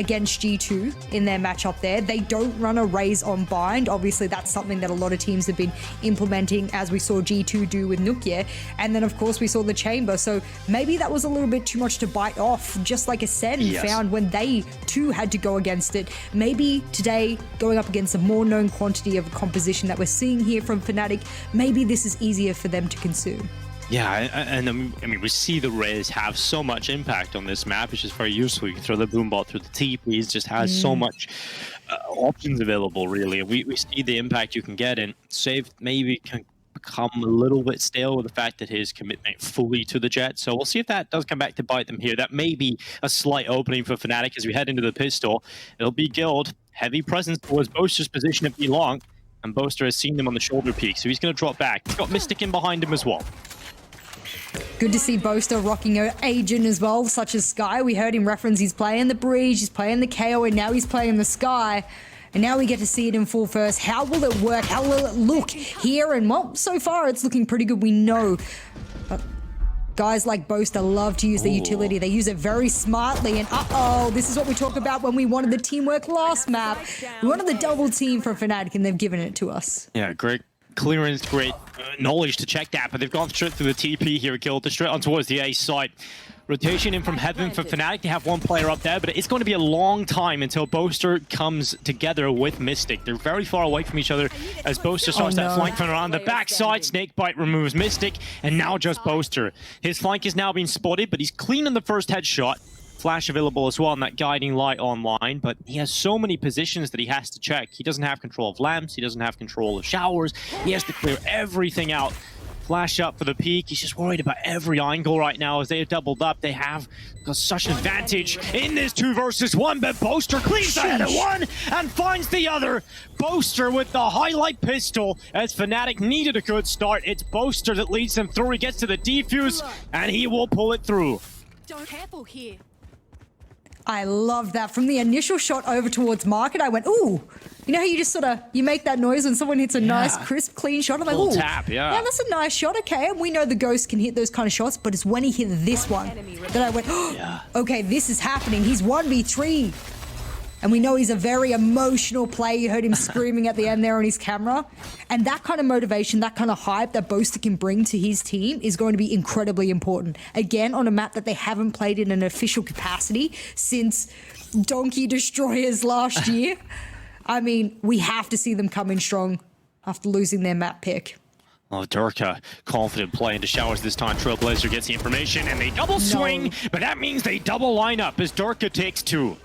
against G2 in their match up there. They don't run a raise on bind. Obviously, that's something that a lot of teams have been implementing, as we saw G2 do with Nukia. And then, of course, we saw the Chamber. So maybe that was a little bit too much to bite off, just like Ascend found when they too had to go against it. Maybe today, going up against a more known quantity of composition that we're seeing here from FNATIC, maybe this is easier for them to consume. Yeah, and I mean, we see the rays have so much impact on this map. It's just very useful. You can throw the boombot through the TPs, just has so much options available, really. We see the impact you can get, and Save maybe can become a little bit stale with the fact that his commitment fully to the Jet. So we'll see if that does come back to bite them here. That may be a slight opening for FNATIC as we head into the pistol. It'll be Guild. Heavy presence towards Boaster's position at B-Long, and Boaster has seen them on the shoulder peak, so he's going to drop back. He's got Mystic in behind him as well. Good to see Boaster rocking an agent as well, such as Sky. We heard him reference he's playing the Breach, he's playing the KO, and now he's playing the Sky. And now we get to see it in full first. How will it work? How will it look here? And well, so far it's looking pretty good, we know. Guys like Boaster love to use the utility. They use it very smartly. And this is what we talked about when we wanted the teamwork last map. We wanted the double team from FNATIC, and they've given it to us. Yeah, great clearance, great knowledge to check that, but they've gone straight through the TP here, Guild, straight on towards the A side. Rotation in from Heaven for FNATIC. They have one player up there, but it's going to be a long time until Boaster comes together with Mystic. They're very far away from each other as Boaster starts that flank from around the backside. Snakebite removes Mystic, and now just Boaster. His flank is now being spotted, but he's clean on the first headshot. Flash available as well on that guiding light online, but he has so many positions that he has to check. He doesn't have control of lamps, he doesn't have control of showers, he has to clear everything out. Flash up for the peak, he's just worried about every angle right now as they have doubled up. They have got such an advantage in this 2 versus 1, but Boaster cleans ahead of one and finds the other. Boaster with the highlight pistol as FNATIC needed a good start. It's Boaster that leads them through. He gets to the defuse and he will pull it through. Careful here. I love that. From the initial shot over towards Market, I went, ooh. You know how you just sort of, you make that noise when someone hits a nice, crisp, clean shot? I'm like, ooh. Tap, yeah, that's a nice shot, okay. And we know the Ghost can hit those kind of shots, but it's when he hit this one that I went, oh, okay, this is happening. He's 1v3. And we know he's a very emotional player. You heard him screaming at the end there on his camera. And that kind of motivation, that kind of hype that Boaster can bring to his team is going to be incredibly important. Again, on a map that they haven't played in an official capacity since Donkey Destroyers last year. I mean, we have to see them come in strong after losing their map pick. Oh, Durka, confident play into showers this time. Trailblazer gets the information and they double swing, but that means they double line up as Durka takes 2.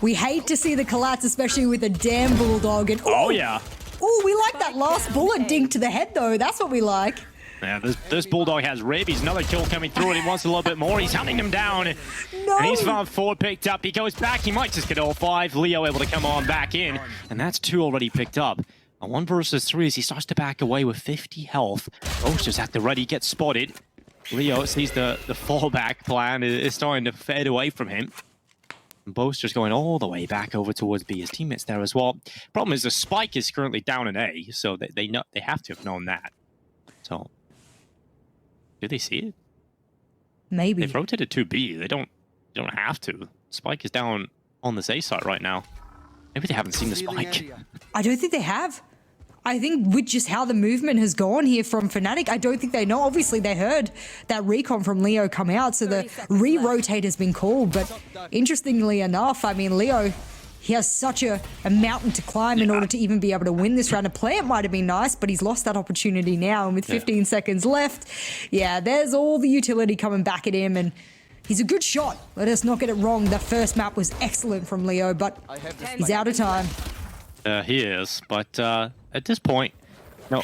We hate to see the collapse, especially with a damn Bulldog. And, oh, yeah. Oh, we like that last bullet dink to the head, though. That's what we like. Yeah, this Bulldog has rabies. Another kill coming through, and he wants a little bit more. He's hunting him down. No. And he's found 4 picked up. He goes back. He might just get all 5. Leo able to come on back in. And that's 2 already picked up. A 1 versus 3 as he starts to back away with 50 health. Boaster's at the ready, gets spotted. Leo sees the fallback plan is starting to fade away from him. Boaster's going all the way back over towards B. His teammates there as well. Problem is the spike is currently down in A, so they know they have to have known that. So, do they see it? Maybe they've rotated to B. They don't have to. Spike is down on this A side right now. Maybe they haven't seen the spike. I don't think they have. I think with just how the movement has gone here from FNATIC, I don't think they know. Obviously, they heard that recon from Leo come out, so the re-rotate has been called. But interestingly enough, I mean, Leo, he has such a mountain to climb in order to even be able to win this round. A play it might have been nice, but he's lost that opportunity now. And with 15 seconds left, there's all the utility coming back at him. And he's a good shot. Let us not get it wrong. The first map was excellent from Leo, but he's out of time. He is, but at this point, no,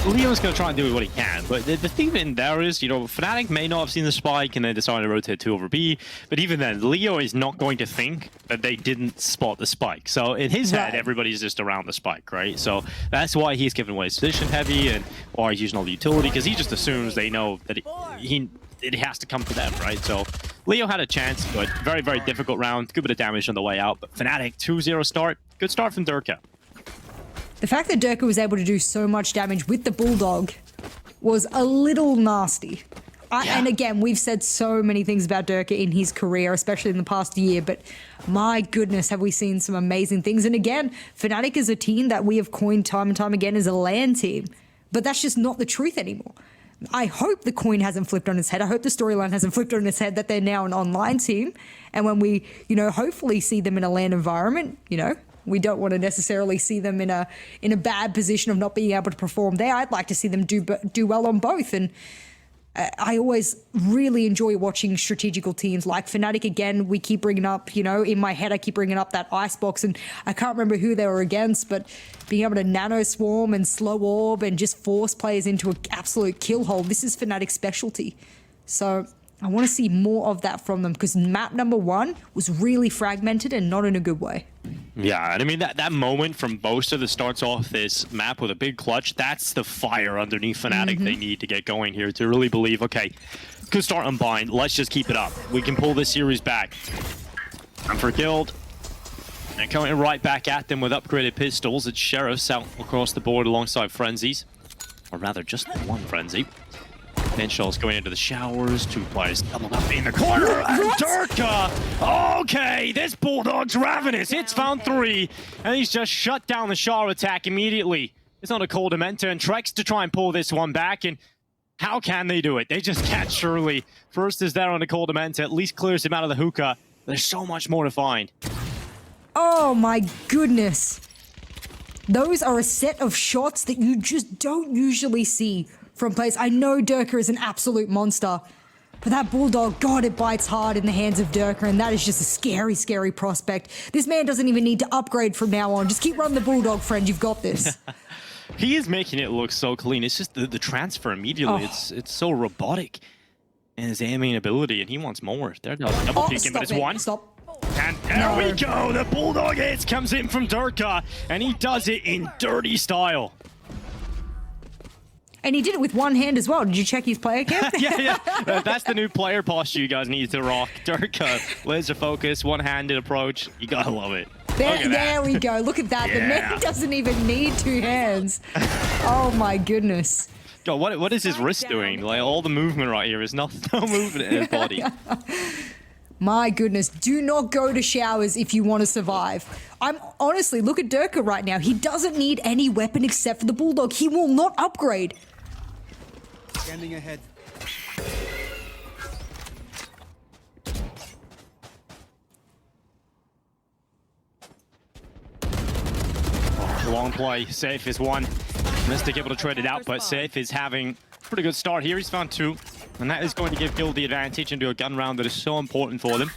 Leo's going to try and do what he can. But the thing in there is, you know, FNATIC may not have seen the spike and they decided to rotate 2 over B. But even then, Leo is not going to think that they didn't spot the spike. So in his head, everybody's just around the spike, right? So that's why he's giving away his position heavy and why he's using all the utility, because he just assumes they know that it has to come to them, right? So Leo had a chance, but very, very difficult round. Good bit of damage on the way out. But FNATIC 2-0 start. Good start from Durka. The fact that Durka was able to do so much damage with the Bulldog was a little nasty. And again, we've said so many things about Durka in his career, especially in the past year, but my goodness, have we seen some amazing things. And again, FNATIC is a team that we have coined time and time again as a LAN team, but that's just not the truth anymore. I hope the coin hasn't flipped on its head. I hope the storyline hasn't flipped on its head that they're now an online team. And when we, hopefully see them in a LAN environment, we don't want to necessarily see them in a bad position of not being able to perform there. I'd like to see them do well on both. And I always really enjoy watching strategical teams like FNATIC. Again, we keep bringing up, in my head, I keep bringing up that Icebox, and I can't remember who they were against, but being able to nano swarm and slow orb and just force players into an absolute kill hole. This is FNATIC's specialty. So I want to see more of that from them, because map number 1 was really fragmented and not in a good way. Yeah, and I mean, that moment from Boaster that starts off this map with a big clutch, that's the fire underneath FNATIC they need to get going here to really believe, okay, good start on Bind, let's just keep it up. We can pull this series back. And for Guild, and coming right back at them with upgraded pistols, it's Sheriffs out across the board alongside Frenzies. Or rather, just one Frenzy. Pinshaw's going into the showers, 2 players doubled up in the corner, and Durka! Okay, this Bulldog's ravenous. It's found 3, and he's just shut down the shower attack immediately. It's on a cold Dementa, and Trex to try and pull this one back, and how can they do it? They just can't, surely. First is there on a cold Dementa, at least clears him out of the hookah. There's so much more to find. Oh my goodness. Those are a set of shots that you just don't usually see from players. I know Durka is an absolute monster, but that Bulldog, God, it bites hard in the hands of Durka, and that is just a scary, scary prospect. This man doesn't even need to upgrade from now on. Just keep running the Bulldog, friend. You've got this. He is making it look so clean. It's just the transfer immediately. It's so robotic in his aiming ability, and he wants more. They're double peeking, but it's one. Stop. And there we go. The Bulldog hits comes in from Durka, and he does it in dirty style. And he did it with one hand as well. Did you check his player cam? yeah. That's the new player posture you guys need to rock. Durka, laser focus, one-handed approach. You gotta love it. There we go. Look at that. Yeah. The man doesn't even need 2 hands. Oh my goodness. God, what is his wrist doing? Like, all the movement right here is no movement in his body. My goodness, do not go to showers if you want to survive. Honestly, look at Durka right now. He doesn't need any weapon except for the Bulldog. He will not upgrade. Standing ahead. Long play. Safe is 1. Mystic able to trade it out, but Safe is having a pretty good start here. He's found 2. And that is going to give Guild the advantage into a gun round that is so important for them.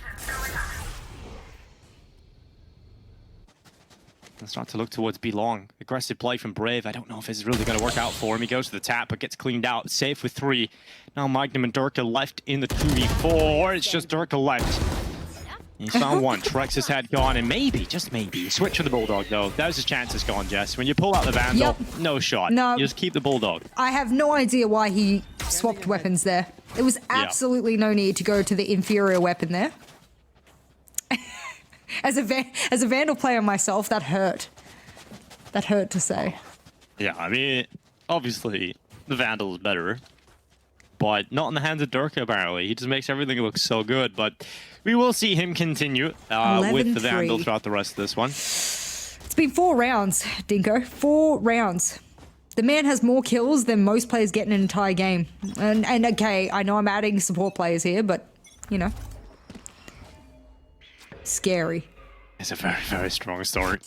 They'll start to look towards B-Long. Aggressive play from Brave. I don't know if this is really going to work out for him. He goes to the tap, but gets cleaned out. Safe with 3. Now Magnum and Durka left in the 2v4. It's just Durka left. He's found 1. Trex's head gone, and maybe, just maybe, switch for the Bulldog, though. That his chances gone, Jess. When you pull out the Vandal, no shot. No. You just keep the Bulldog. I have no idea why he swapped weapons there. There was absolutely no need to go to the inferior weapon there. As a Vandal player myself, that hurt. That hurt to say. Yeah, I mean, obviously, the Vandal is better. But not in the hands of Durka, apparently. He just makes everything look so good. But we will see him continue with the Vandal throughout the rest of this one. It's been 4 rounds, Dinko. 4 rounds. The man has more kills than most players get in an entire game. And okay, I know I'm adding support players here, but, scary. It's a very, very strong start.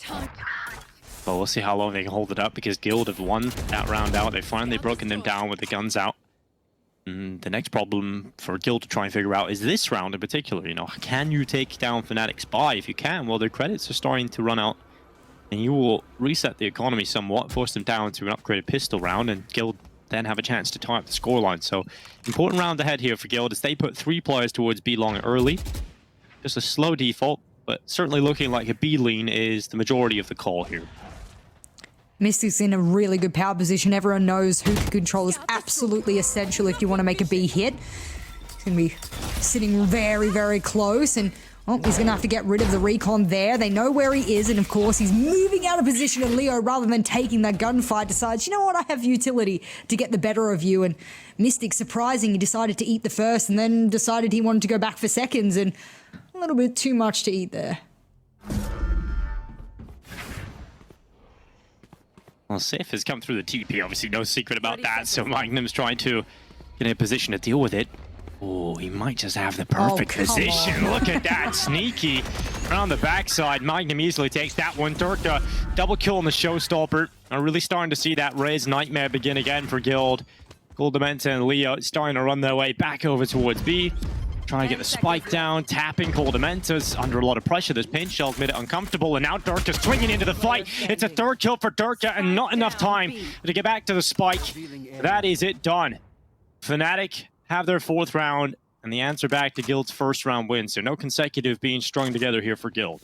But we'll see how long they can hold it up, because Guild have won that round out. They've finally broken them down with the guns out. And the next problem for Guild to try and figure out is this round in particular. Can you take down FNATIC Spy? If you can, well, their credits are starting to run out. And you will reset the economy somewhat, force them down to an upgraded pistol round, and Guild then have a chance to tie up the scoreline. So, important round ahead here for Guild as they put 3 players towards B-Long early. Just a slow default, but certainly looking like a B-Lean is the majority of the call here. Mystic's in a really good power position. Everyone knows hookah control is absolutely essential if you want to make a B hit. He's going to be sitting very, very close. And Oh, he's going to have to get rid of the recon there. They know where he is, and of course, he's moving out of position, and Leo, rather than taking that gunfight, decides, you know what, I have utility to get the better of you. And Mystic, surprising, he decided to eat the first, and then decided he wanted to go back for seconds, and a little bit too much to eat there. Well, Sif has come through the TP, obviously no secret about that, so Magnum's trying to get in a position to deal with it. Oh, he might just have the perfect position. Look at that, sneaky around the backside. Magnum easily takes that one. Durka, double kill on the showstopper. I'm really starting to see that Raze nightmare begin again for Guild. Goldamenta and Leo starting to run their way back over towards B. Trying to get the spike down, tapping. Goldamenta's under a lot of pressure. This pinch shell's made it uncomfortable, and now Durka's swinging into the fight. It's a third kill for Durka, and not enough time to get back to the spike. That is it done. FNATIC have their 4th round, and the answer back to Guild's 1st round win. So no consecutive being strung together here for Guild.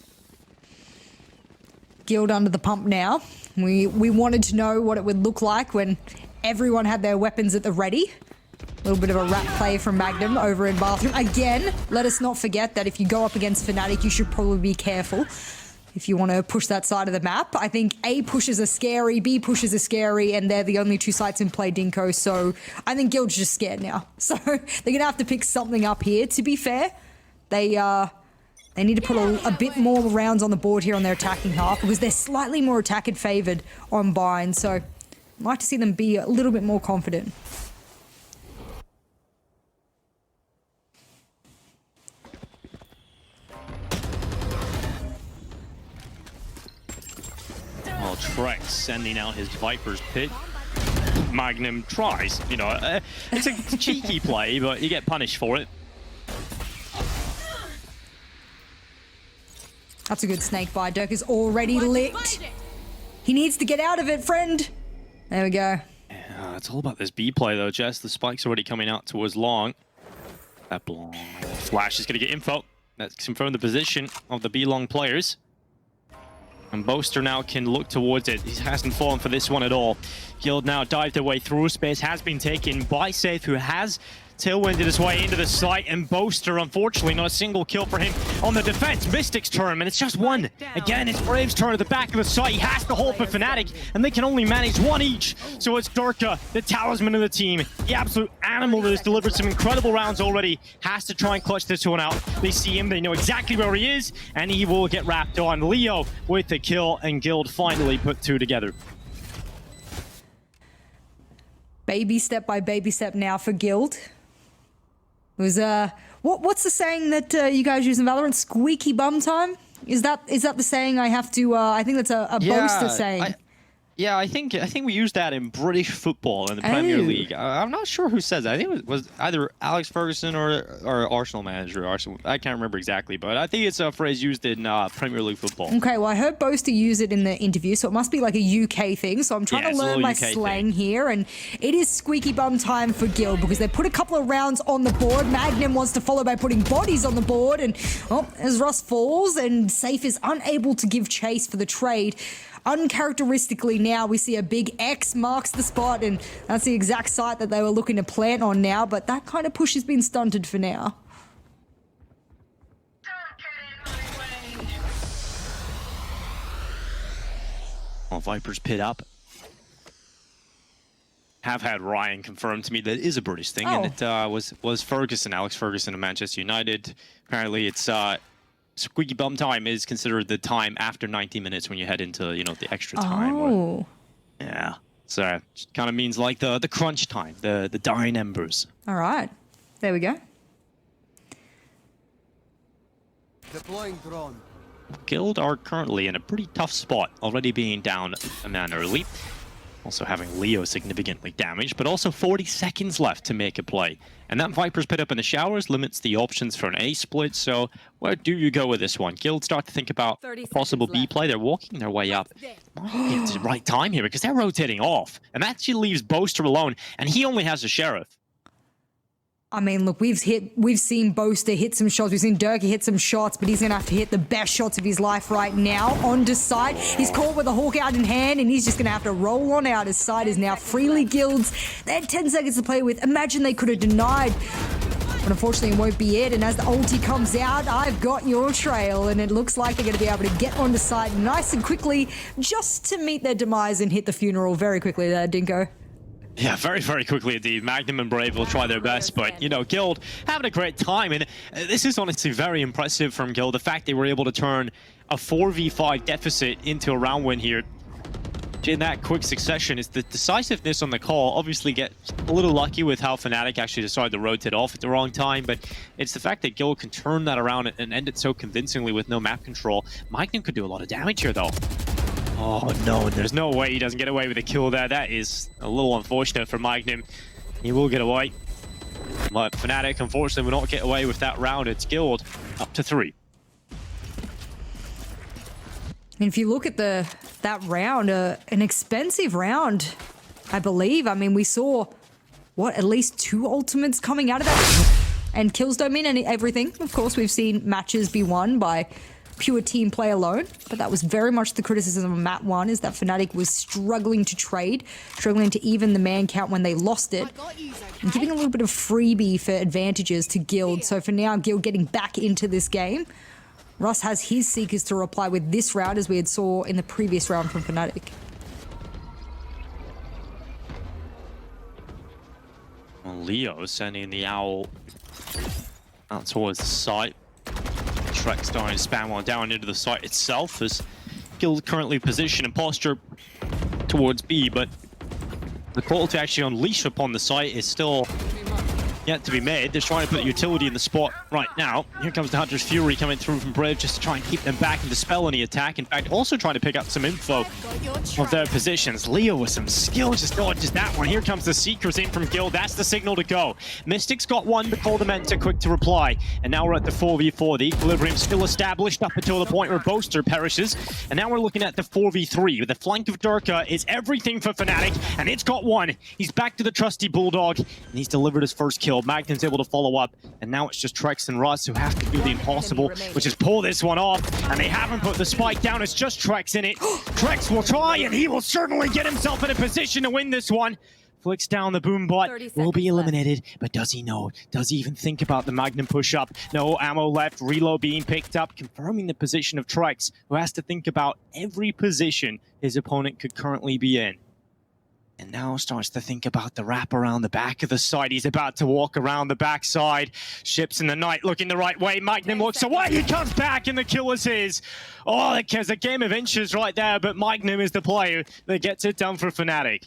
Guild under the pump now. We wanted to know what it would look like when everyone had their weapons at the ready. A little bit of a rat play from Magnum over in bathroom. Again, let us not forget that if you go up against FNATIC, you should probably be careful if you want to push that side of the map. I think A pushes are scary, B pushes are scary, and they're the only 2 sites in play, Dinko. So I think Guild's just scared now. So they're going to have to pick something up here. To be fair, they need to put a bit more rounds on the board here on their attacking half, because they're slightly more attack favored on bind. So I'd like to see them be a little bit more confident. Well, Trex sending out his Viper's Pit. Magnum tries, you know, it's a cheeky play, but you get punished for it. That's a good snake bite. Dirk is already licked. He needs to get out of it, friend. There we go. Yeah, it's all about this B play, though, Jess. The spike's already coming out towards long. That long flash is going to get info. That's confirmed the position of the B long players. And Boaster now can look towards it. He hasn't fallen for this one at all. Guild now dived their way through. Space has been taken by Safe, who has tailwinded his way into the site. And Boaster, unfortunately, not a single kill for him on the defense. Mystic's turn, and it's just one. Again, it's Brave's turn at the back of the site. He has to hold for FNATIC, and they can only manage one each. So it's Durka, the talisman of the team. The absolute animal that has delivered some incredible rounds already. Has to try and clutch this one out. They see him, they know exactly where he is, and he will get wrapped on. Leo with the kill, and Guild finally put 2 together. Baby step by baby step now for Guild. It was what's the saying that you guys use in Valorant? Squeaky bum time? Is that the saying? I have to. I think that's a Boaster saying. Yeah, I think we used that in British football in the Premier League. I'm not sure who says that. I think it was either Alex Ferguson or Arsenal manager. I can't remember exactly, but I think it's a phrase used in Premier League football. Okay, well, I heard Boaster use it in the interview, so it must be like a UK thing. So I'm trying to learn my slang here, and it is squeaky bum time for Guild, because they put a couple of rounds on the board. Magnum wants to follow by putting bodies on the board, and as Russ falls, and Safe is unable to give chase for the trade. Uncharacteristically now, we see a big X marks the spot, and that's the exact site that they were looking to plant on now, but that kind of push has been stunted for now. Well, Viper's Pit up. Have had Ryan confirm to me that it is a British thing, and it was Ferguson, Alex Ferguson of Manchester United. Apparently it's squeaky bum time is considered the time after 90 minutes when you head into, you know, the extra time. Oh. Yeah. So it kind of means like the crunch time, the dying embers. All right. There we go. Deploying drone. Guild are currently in a pretty tough spot, already being down a man early. Also having Leo significantly damaged, but also 40 seconds left to make a play. And that Viper's Pit up in the showers limits the options for an A split, so where do you go with this one? Guild start to think about a possible B play. They're walking their way up. It's the right time here because they're rotating off. And that actually leaves Boaster alone, and he only has a Sheriff. I mean, look, we've seen Boaster hit some shots. We've seen Durka hit some shots, but he's going to have to hit the best shots of his life right now onto site. He's caught with a hawk out in hand, and he's just going to have to roll on out. His side is now freely Guild's. They had 10 seconds to play with. Imagine they could have denied But unfortunately, it won't be it. And as the ulti comes out, I've got your trail. And it looks like they're going to be able to get onto site nice and quickly just to meet their demise and hit the funeral very quickly there, Dinko. Yeah, very, very quickly indeed. Magnum and Brave will try their best, but, you know, Guild having a great time. And this is honestly very impressive from Guild. The fact they were able to turn a 4v5 deficit into a round win here in that quick succession. Is the decisiveness on the call. Obviously get a little lucky with how FNATIC actually decided to rotate off at the wrong time, but it's the fact that Guild can turn that around and end it so convincingly with no map control. Magnum could do a lot of damage here though. Oh no, there's no way he doesn't get away with a kill there. That is a little unfortunate for Magnum. He will get away. But FNATIC unfortunately will not get away with that round. It's Guild up to 3. And if you look at that round, an expensive round, I believe. I mean, we saw, what, at least 2 ultimates coming out of that? And kills don't mean everything. Of course, we've seen matches be won by pure team play alone, but that was very much the criticism of Map 1, is that FNATIC was struggling to trade, struggling to even the man count when they lost it, and giving a little bit of freebie for advantages to Guild. So for now, Guild getting back into this game. Russ has his Seekers to reply with this round, as we had saw in the previous round from FNATIC. Well, Leo sending the Owl out towards the site. Shrek starting to spam one down into the site itself, as Guild currently positioned and posture towards B, but the call to actually unleash upon the site is still yet to be made. They're trying to put utility in the spot right now. Here comes the Hunter's Fury coming through from Brave just to try and keep them back and dispel any attack. In fact, also trying to pick up some info of their positions. Leo with some skill just dodges that one. Here comes the Seekers in from Guild. That's the signal to go. Mystic's got one, but Coldamenta quick to reply. And now we're at the 4v4. The equilibrium still established up until the point where Boaster perishes. And now we're looking at the 4v3. With the flank of Durka is everything for FNATIC, and it's got one. He's back to the trusty Bulldog, and he's delivered his first kill. Magnum's able to follow up, and now it's just Trex and Russ who have to do the impossible, which is pull this one off, and they haven't put the spike down. It's just Trex in it. Trex will try, and he will certainly get himself in a position to win this one. Flicks down the boom bot, will be eliminated, but does he know? Does he even think about the Magnum push-up? No ammo left, reload being picked up, confirming the position of Trex, who has to think about every position his opponent could currently be in. And now starts to think about the wrap around the back of the side. He's about to walk around the backside. Ships in the night looking the right way. Magnum looks away. He comes back and the kill is his. Oh, there's a game of inches right there, but Magnum is the player that gets it done for FNATIC.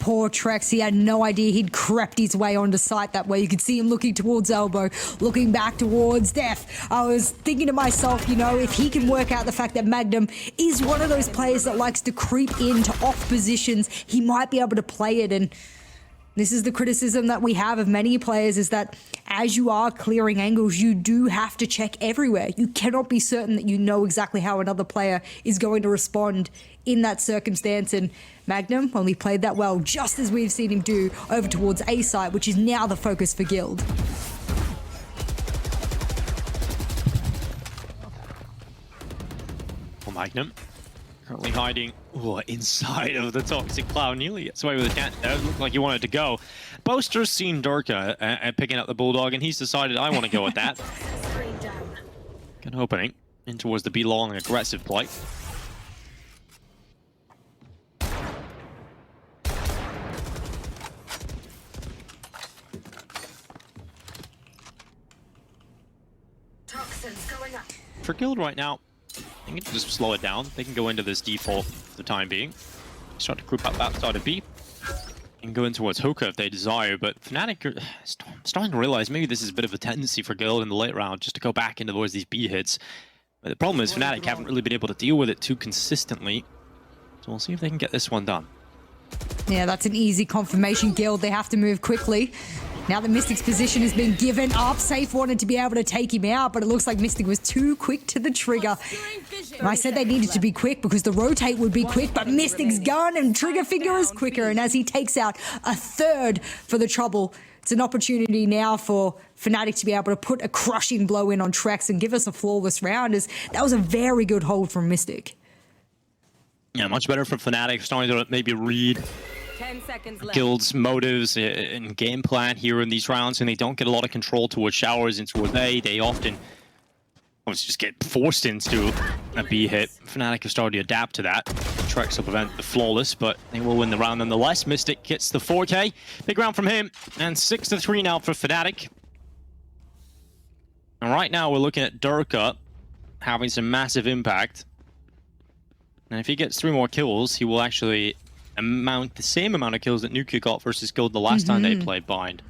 Poor Trex, he had no idea he'd crept his way onto site that way. You could see him looking towards Elbow, looking back towards Def. I was thinking to myself, you know, if he can work out the fact that Magnum is one of those players that likes to creep into off positions, he might be able to play it. And this is the criticism that we have of many players, is that as you are clearing angles, you do have to check everywhere. You cannot be certain that you know exactly how another player is going to respond in that circumstance. And Magnum only played that well, just as we've seen him do over towards A site, which is now the focus for Guild. Well, Magnum currently hiding inside of the toxic cloud. Nearly gets away with a cat there. It looked like he wanted to go. Boaster's seen Durka picking up the Bulldog, and he's decided, I want to go with that. Good opening in towards the B long aggressive play. For Guild right now, they can just slow it down. They can go into this default for the time being. Start to group up outside of B and go in towards Hookah if they desire, but FNATIC are starting to realize maybe this is a bit of a tendency for Guild in the late round just to go back into towards these B hits. But the problem is FNATIC haven't really been able to deal with it too consistently. So we'll see if they can get this one done. Yeah, that's an easy confirmation, Guild. They have to move quickly. Now that Mystic's position has been given up, Safe wanted to be able to take him out, but it looks like Mystic was too quick to the trigger. And I said they needed to be quick because the rotate would be quick, but Mystic's gun and trigger finger is quicker. And as he takes out a third for the trouble, it's an opportunity now for FNATIC to be able to put a crushing blow in on Trex and give us a flawless round, as that was a very good hold from Mystic. Yeah, much better for FNATIC, starting to maybe read 10 seconds left. Guild's motives and game plan here in these rounds, and they don't get a lot of control towards showers and towards A. They often just get forced into a B hit. FNATIC have started to adapt to that. Trex will prevent the flawless, but they will win the round nonetheless. Mystic gets the 4K. Big round from him, and 6-3 now for FNATIC. And right now we're looking at Durka having some massive impact. And if he gets 3 more kills, he will actually amount the same amount of kills that Nuka got versus Guild the last time they played Bind.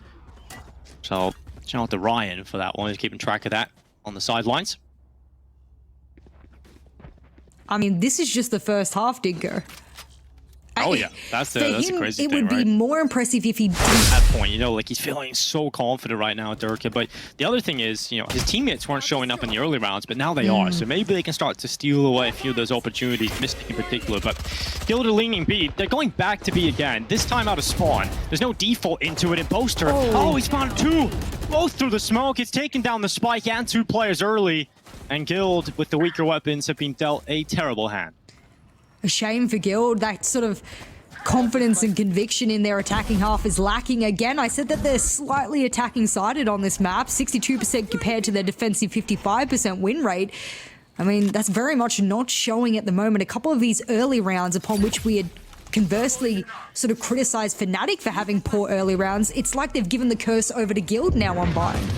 So shout out to Ryan for that one. He's keeping track of that on the sidelines. I mean, this is just the first half, Dinko. Oh yeah, that's the crazy it thing, would be right? more impressive if he did. At that point, you know, like he's feeling so confident right now, Durka. But the other thing is, you know, his teammates weren't showing up in the early rounds, but now they are. So maybe they can start to steal away a few of those opportunities, Mystic in particular. But Guild are leaning B. They're going back to B again. This time out of spawn. There's no default into it. And Boaster, oh, he's found 2. Both through the smoke. It's taken down the spike and 2 players early. And Guild, with the weaker weapons, have been dealt a terrible hand. A shame for Guild. That sort of confidence and conviction in their attacking half is lacking again. I said that they're slightly attacking sided on this map, 62% compared to their defensive 55% win rate. I mean, that's very much not showing at the moment. A couple of these early rounds upon which we had conversely sort of criticized FNATIC for having poor early rounds, it's like they've given the curse over to Guild now on Bind.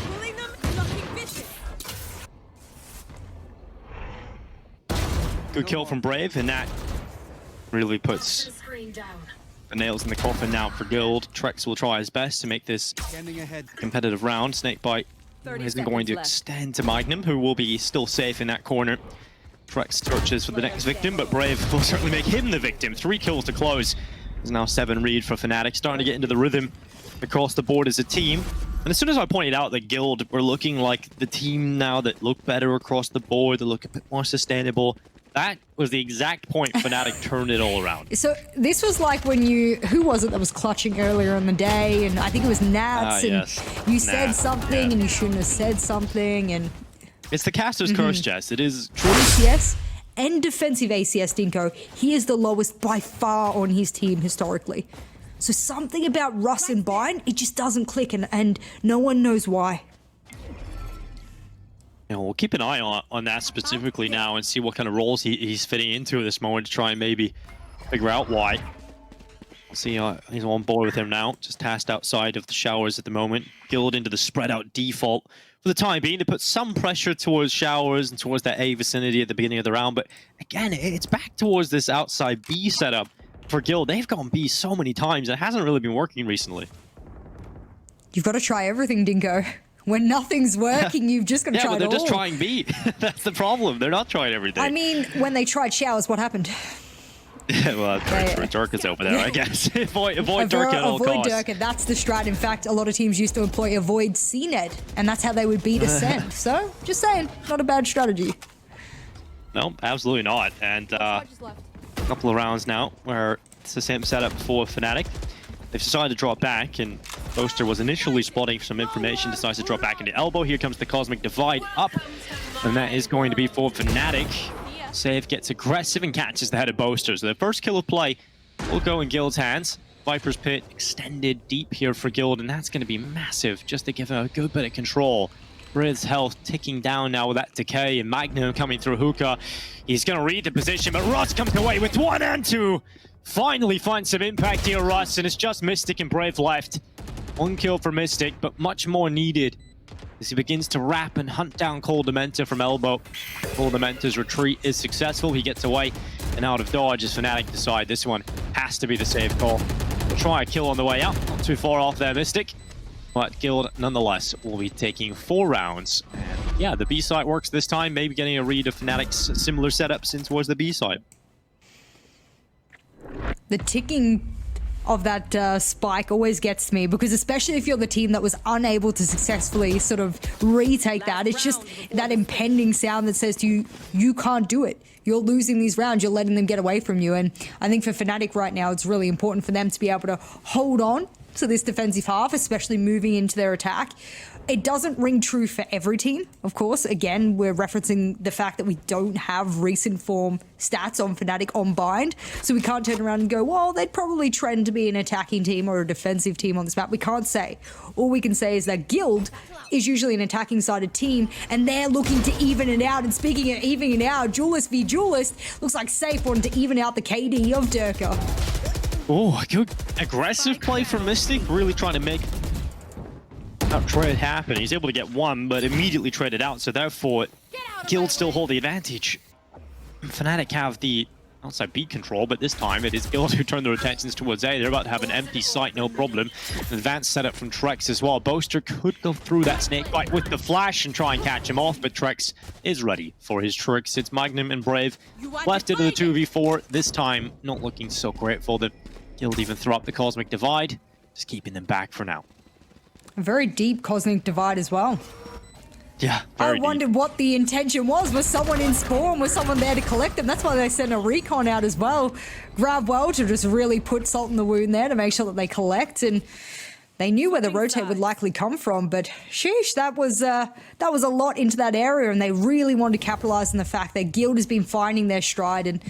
Good kill from Brave, and that really puts the nails in the coffin now for Guild. Trex will try his best to make this competitive round. Snakebite isn't going to extend to Magnum, who will be still safe in that corner. Trex searches for the next victim, but Brave will certainly make him the victim. 3 kills to close. There's now 7 read for FNATIC, starting to get into the rhythm across the board as a team. And as soon as I pointed out that Guild were looking like the team now that look better across the board, that look a bit more sustainable, that was the exact point FNATIC turned it all around. So this was like when who was it that was clutching earlier in the day? And I think it was Nats, and yes. you said something and you shouldn't have said something. And it's the caster's curse, Jess. It is true. ACS and defensive ACS, Dinko, he is the lowest by far on his team historically. So something about Russ and Bind, it just doesn't click, and no one knows why. Yeah, we'll keep an eye on that specifically now and see what kind of roles he's fitting into at this moment to try and maybe figure out why. We'll see he's on board with him now, just tasked outside of the showers at the moment. Guild into the spread out default for the time being to put some pressure towards showers and towards that A vicinity at the beginning of the round. But again, it's back towards this outside B setup for Guild. They've gone B so many times. It hasn't really been working recently. You've got to try everything, Dinko. When nothing's working, you've just got to try it all. Yeah, but they're just trying B. That's the problem. They're not trying everything. I mean, when they tried showers, what happened? Well, Durka's over there, I guess. avoid Durka at all avoid costs. Durka, that's the strat. In fact, a lot of teams used to employ avoid CNED, and that's how they would beat Ascend. So, just saying, not a bad strategy. No, absolutely not. And a couple of rounds now where it's the same setup for FNATIC. They've decided to drop back, and Boaster was initially spotting some information, decides to drop back into elbow. Here comes the Cosmic Divide up, and that is going to be for FNATIC. Save gets aggressive and catches the head of Boaster. So the first kill of play will go in Guild's hands. Viper's Pit extended deep here for Guild, and that's going to be massive just to give him a good bit of control. Briz's health ticking down now with that decay, and Magnum coming through hookah. He's going to read the position, but Russ comes away with 1 and 2. Finally finds some impact here, Russ, and it's just Mystic and Brave left. 1 kill for Mystic, but much more needed as he begins to wrap and hunt down Cold Dementa from elbow. Cold Dementa's retreat is successful. He gets away and out of dodge as FNATIC decide this one has to be the safe call. We'll try a kill on the way out. Not too far off there, Mystic. But Guild, nonetheless, will be taking 4 rounds. And yeah, the B side works this time. Maybe getting a read of FNATIC's similar setups in towards the B side. The ticking of that spike always gets me, because especially if you're the team that was unable to successfully sort of retake that, it's just that impending sound that says to you, you can't do it. You're losing these rounds, you're letting them get away from you. And I think for FNATIC right now, it's really important for them to be able to hold on to this defensive half, especially moving into their attack. It doesn't ring true for every team, of course. Again, we're referencing the fact that we don't have recent form stats on FNATIC on bind, so we can't turn around and go, well, they'd probably trend to be an attacking team or a defensive team on this map. We can't say. All we can say is that Guild is usually an attacking-sided team, and they're looking to even it out. And speaking of evening it out, Duelist v Duelist looks like Safe wanted to even out the KD of Durka. Oh, good aggressive play from Mystic, really trying to make that trade happen. He's able to get one, but immediately traded out, so therefore Guild still hold the advantage. FNATIC have the outside B control, but this time it is Guild who turn their attentions towards A. They're about to have an empty site, no problem. An advanced setup from Trex as well. Boaster could go through that snake bite with the flash and try and catch him off, but Trex is ready for his tricks. It's Magnum and Brave left into the 2v4. This time, not looking so great for them. Guild even throw up the Cosmic Divide, just keeping them back for now. A very deep Cosmic Divide as well. Yeah, I wondered what the intention was. Was someone in spawn? Was someone there to collect them? That's why they sent a recon out as well. Grab well to just really put salt in the wound there to make sure that they collect. And they knew where the rotate would likely come from, but sheesh, that was a lot into that area, and they really wanted to capitalize on the fact that Guild has been finding their stride, and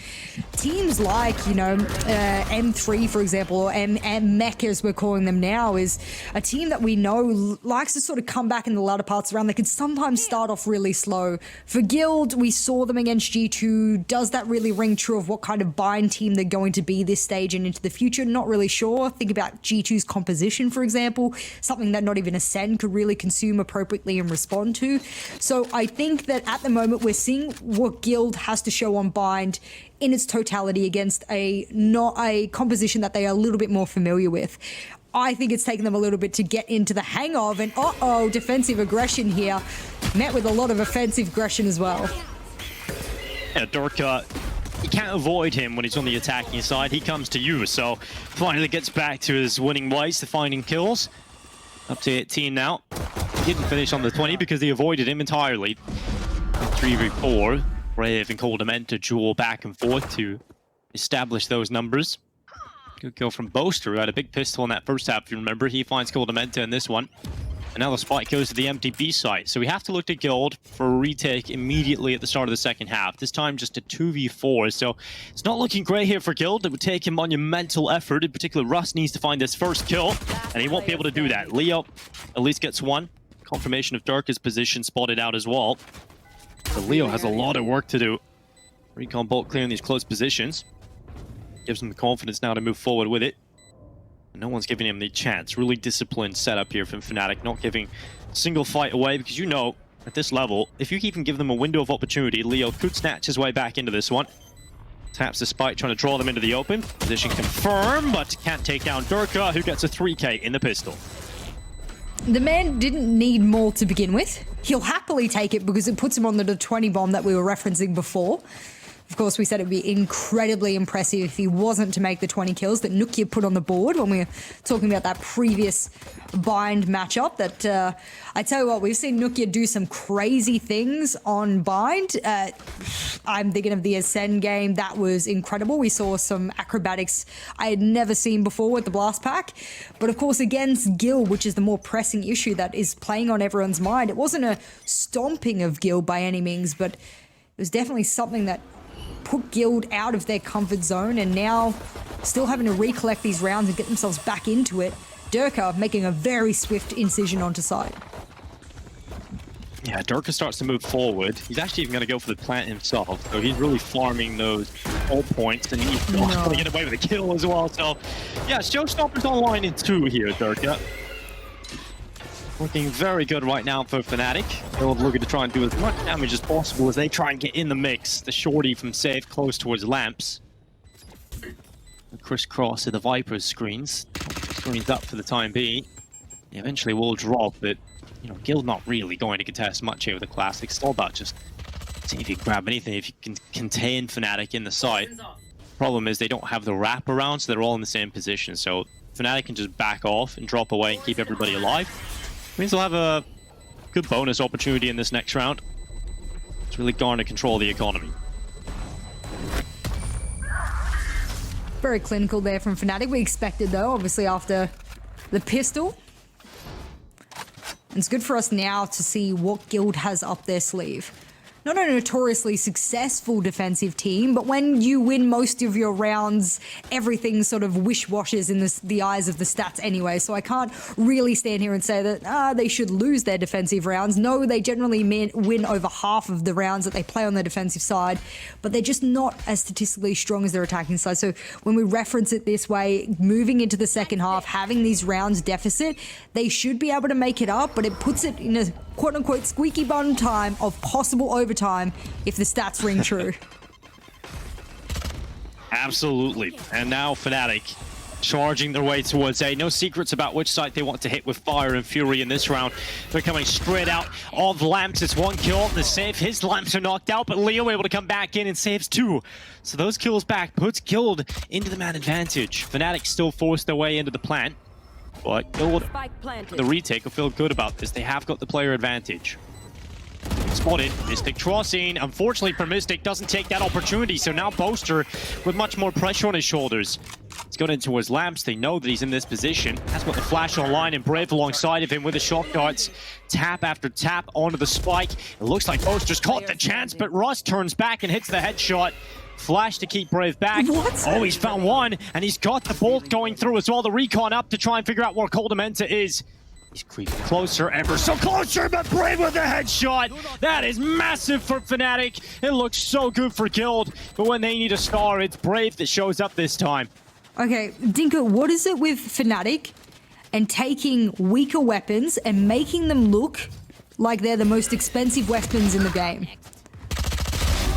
teams like, you know, M3, for example, or EMEA as we're calling them now, is a team that we know likes to sort of come back in the latter parts around. They can sometimes start off really slow. For Guild, we saw them against G2. Does that really ring true of what kind of bind team they're going to be this stage and into the future? Not really sure. Think about G2's composition, for example. Something that not even Ascend could really consume appropriately and respond to. So I think that at the moment we're seeing what Guild has to show on bind in its totality against a composition that they are a little bit more familiar with. I think it's taken them a little bit to get into the hang of, and defensive aggression here, met with a lot of offensive aggression as well. Yeah, Durka, you can't avoid him when he's on the attacking side. He comes to you, so finally gets back to his winning ways, to finding kills. Up to 18 now. He didn't finish on the 20 because he avoided him entirely. 3v4. Brave and Coldament to duel back and forth to establish those numbers. Good kill from Boaster, who had a big pistol in that first half, if you remember. He finds Coldament in this one. And now the spike goes to the empty B site. So we have to look to Guild for a retake immediately at the start of the second half. This time just a 2v4. So it's not looking great here for Guild. It would take a monumental effort. In particular, Russ needs to find this first kill, and he won't be able to do that. Leo at least gets one. Confirmation of Durka's position spotted out as well. So Leo has a lot of work to do. Recon bolt clearing these close positions. Gives him the confidence now to move forward with it. No one's giving him the chance. Really disciplined setup here from FNATIC, not giving a single fight away, because you know, at this level, if you even give them a window of opportunity, Leo could snatch his way back into this one. Taps the spike, trying to draw them into the open. Position confirmed, but can't take down Durka, who gets a 3k in the pistol. The man didn't need more to begin with. He'll happily take it because it puts him on the 20 bomb that we were referencing before. Of course, we said it would be incredibly impressive if he wasn't to make the 20 kills that Nukia put on the board when we were talking about that previous bind matchup. That I tell you what, we've seen Nukia do some crazy things on bind. I'm thinking of the Ascend game. That was incredible. We saw some acrobatics I had never seen before with the Blast Pack. But of course, against Gil, which is the more pressing issue that is playing on everyone's mind, it wasn't a stomping of Gil by any means, but it was definitely something that put Guild out of their comfort zone, and now still having to recollect these rounds and get themselves back into it. Durka making a very swift incision onto side. Yeah, Durka starts to move forward. He's actually even going to go for the plant himself, so he's really farming those ult points, and he's going to get away with a kill as well. So, yeah, Showstopper's online in 2 here, Durka. Looking very good right now for FNATIC. They're looking to try and do as much damage as possible as they try and get in the mix. The shorty from Safe close towards Lamps. The crisscross of the Viper's screens. Screens up for the time being. They eventually will drop, but you know, Guild not really going to contest much here with the Classic. It's all about just seeing if you can grab anything, if you can contain FNATIC in the site. Problem is they don't have the wrap around, so they're all in the same position. So FNATIC can just back off and drop away and keep everybody alive. Means they'll have a good bonus opportunity in this next round. It's really going to control the economy. Very clinical there from FNATIC. We expected, though, obviously, after the pistol. And it's good for us now to see what Guild has up their sleeve. Not a notoriously successful defensive team, but when you win most of your rounds, everything sort of wish-washes in the eyes of the stats anyway. So I can't really stand here and say that they should lose their defensive rounds. No, they generally win over half of the rounds that they play on the defensive side, but they're just not as statistically strong as their attacking side. So when we reference it this way, moving into the second half, having these rounds deficit, they should be able to make it up, but it puts it in a quote-unquote squeaky bum time of possible overtime if the stats ring true. Absolutely. And now FNATIC charging their way towards A. No secrets about which side they want to hit with Fire and Fury in this round. They're coming straight out of Lamps. It's one kill. The save. His Lamps are knocked out, but Leo able to come back in and saves two. So those kills back puts Guild into the man advantage. FNATIC still forced their way into the plant. But Guild, the retake, will feel good about this. They have got the player advantage. Spotted. Mystic crossing. Unfortunately for Mystic, doesn't take that opportunity. So now Boaster with much more pressure on his shoulders. He's going in towards Lamps. They know that he's in this position. Has got the flash online and Brave alongside of him with the shot darts. Tap after tap onto the spike. It looks like Boaster's caught the chance, but Russ turns back and hits the headshot. Flash to keep Brave back. What? Oh, he's found one, and he's got the bolt going through as well. The recon up to try and figure out where Coldamenta is. He's creeping closer, ever so closer, but Brave with a headshot. That is massive for FNATIC. It looks so good for Guild, but when they need a star, it's Brave that shows up this time. Okay, Dinko, what is it with FNATIC and taking weaker weapons and making them look like they're the most expensive weapons in the game?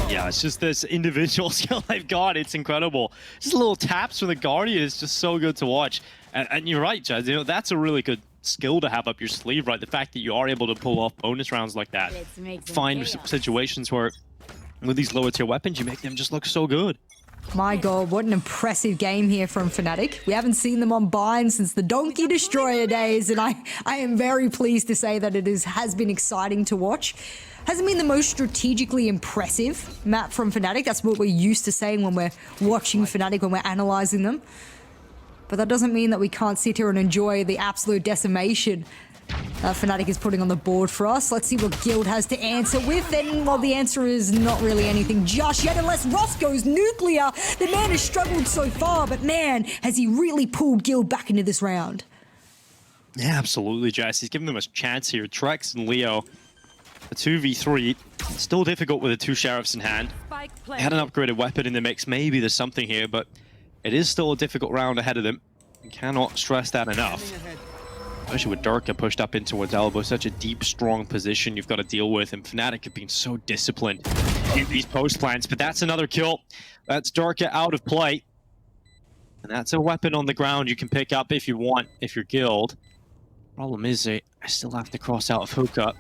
Yeah, it's just this individual skill they've got. It's incredible. Just little taps from the Guardian is just so good to watch. And you're right, Jazz. You know, that's a really good skill to have up your sleeve, right? The fact that you are able to pull off bonus rounds like that. Find situations where with these lower tier weapons, you make them just look so good. My God, what an impressive game here from FNATIC. We haven't seen them on Bind since the Donkey Destroyer days, and I am very pleased to say that it has been exciting to watch. Hasn't been the most strategically impressive map from FNATIC. That's what we're used to saying when we're watching FNATIC, when we're analyzing them. But that doesn't mean that we can't sit here and enjoy the absolute decimation that FNATIC is putting on the board for us. Let's see what Guild has to answer with. And well, the answer is not really anything just yet, unless Ross goes nuclear. The man has struggled so far, but man, has he really pulled Guild back into this round. Yeah, absolutely, Jess. He's giving them a chance here. Trex and Leo, a 2v3. Still difficult with the two Sheriffs in hand. They had an upgraded weapon in the mix. Maybe there's something here, but it is still a difficult round ahead of them. You cannot stress that enough. Especially with Durka pushed up in towards elbow. Such a deep, strong position you've got to deal with. And FNATIC have been so disciplined in these post plants. But that's another kill. That's Durka out of play. And that's a weapon on the ground you can pick up if you want, if you're Guild. Problem is, I still have to cross out of Hookah.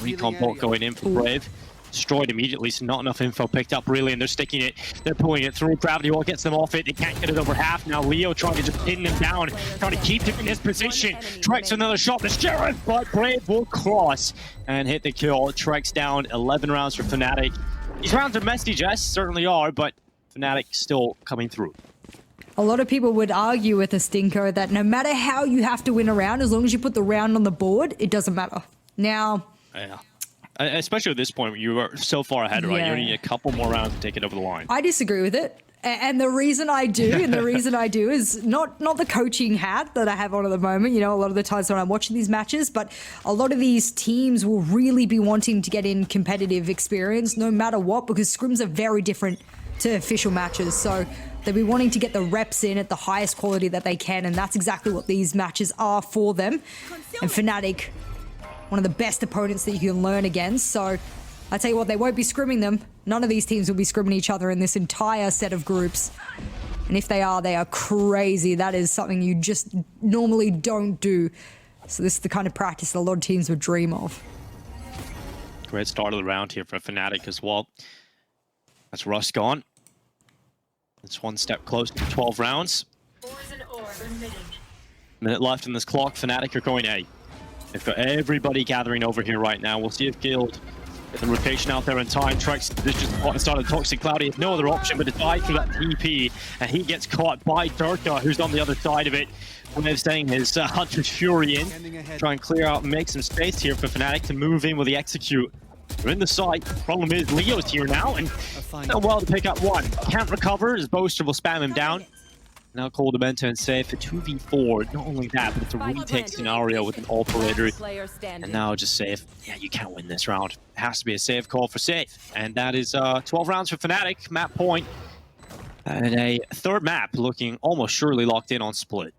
Recon bolt going in for Brave. Destroyed immediately, so not enough info picked up really, and they're sticking it. They're pulling it through. Gravity Wall gets them off it. They can't get it over half. Now Leo trying to just pin them down, trying to keep him in his position. Trex another shot. The Sheriff, but Brave will cross and hit the kill. Trex down 11 rounds for FNATIC. These rounds are messy, Jess, certainly are, but FNATIC still coming through. A lot of people would argue with a Stinko that no matter how you have to win a round, as long as you put the round on the board, it doesn't matter. Now... Yeah. Especially at this point, you are so far ahead, right? You only need a couple more rounds to take it over the line. I disagree with it. And the reason I do, is not the coaching hat that I have on at the moment, you know, a lot of the times when I'm watching these matches, but a lot of these teams will really be wanting to get in competitive experience no matter what, because scrims are very different to official matches. So they'll be wanting to get the reps in at the highest quality that they can, and that's exactly what these matches are for them. And FNATIC, one of the best opponents that you can learn against. So I tell you what, they won't be scrimming them. None of these teams will be scrimming each other in this entire set of groups. And if they are crazy. That is something you just normally don't do. So this is the kind of practice that a lot of teams would dream of. Great start of the round here for FNATIC as well. That's Russ gone. It's one step close to 12 rounds. Minute left in this clock. FNATIC are going A. They've got everybody gathering over here right now. We'll see if Guild Get the rotation out there in time. Trex just started Toxic Cloudy. Has no other option but to die through that TP. And he gets caught by Durka, who's on the other side of it. When they're saying his Hunter's Fury in. Try and clear out and make some space here for FNATIC to move in with the execute. They're in the site. Problem is, Leo's here now, and done well to pick up one. Can't recover, as Boaster will spam him down. Now call Dementa and safe for 2v4. Not only that, but it's a retake scenario with an operator. And now just safe. Yeah, you can't win this round. It has to be a safe call for safe. And that is 12 rounds for FNATIC. Map point. And a third map looking almost surely locked in on Split.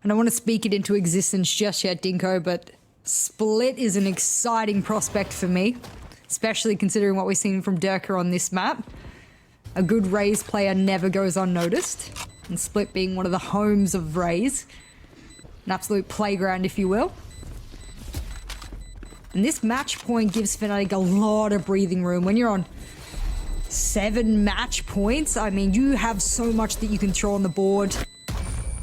I don't want to speak it into existence just yet, Dinko, but Split is an exciting prospect for me, especially considering what we're seeing from Durka on this map. A good Raze player never goes unnoticed, and Split being one of the homes of Raze. An absolute playground, if you will. And this match point gives FNATIC a lot of breathing room. When you're on 7 match points, I mean, you have so much that you can throw on the board.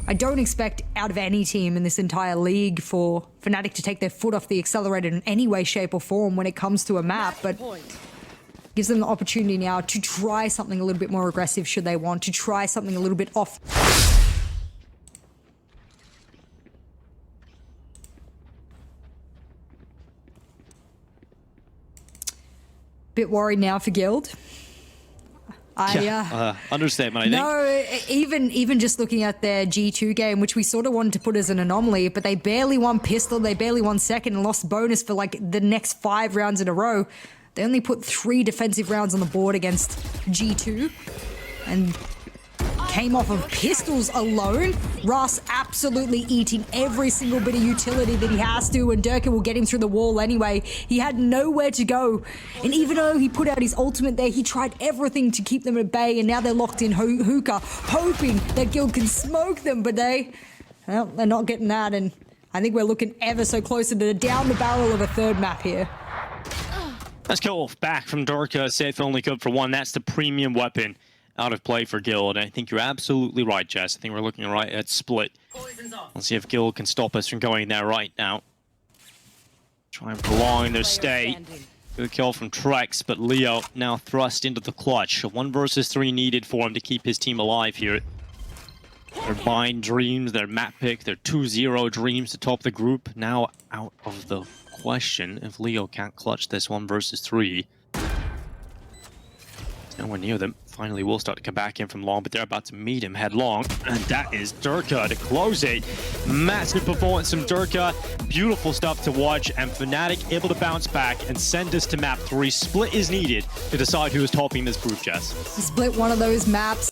I don't expect out of any team in this entire league for FNATIC to take their foot off the accelerator in any way, shape or form when it comes to a map, but gives them the opportunity now to try something a little bit more aggressive should they want, to try something a little bit off. Bit worried now for Guild. Understatement, I think. No, even just looking at their G2 game, which we sort of wanted to put as an anomaly, but they barely won pistol, they barely won second and lost bonus for like the next 5 rounds in a row. They only put 3 defensive rounds on the board against G2 and came off of pistols alone. Russ absolutely eating every single bit of utility that he has to, and Durka will get him through the wall anyway. He had nowhere to go, and even though he put out his ultimate there, he tried everything to keep them at bay, and now they're locked in hookah, hoping that Guild can smoke them, but they're not getting that, and I think we're looking ever so closer to down the barrel of a third map here. Let's go back from Durka. Safe only good for 1. That's the premium weapon out of play for Guild. I think you're absolutely right, Jess. I think we're looking right at Split. Let's see if Guild can stop us from going there right now. Try and prolong their stay. Good kill from Trex, but Leo now thrust into the clutch. A 1 versus 3 needed for him to keep his team alive here. Their Bind dreams, their map pick, their 2-0 dreams to top the group. Now out of the question if Leo can't clutch this 1 versus 3. Nowhere near them. Finally, will start to come back in from long, but they're about to meet him headlong. And that is Durka to close it. Massive performance from Durka. Beautiful stuff to watch. And FNATIC able to bounce back and send us to map 3. Split is needed to decide who is topping this group, Jess. Split one of those maps.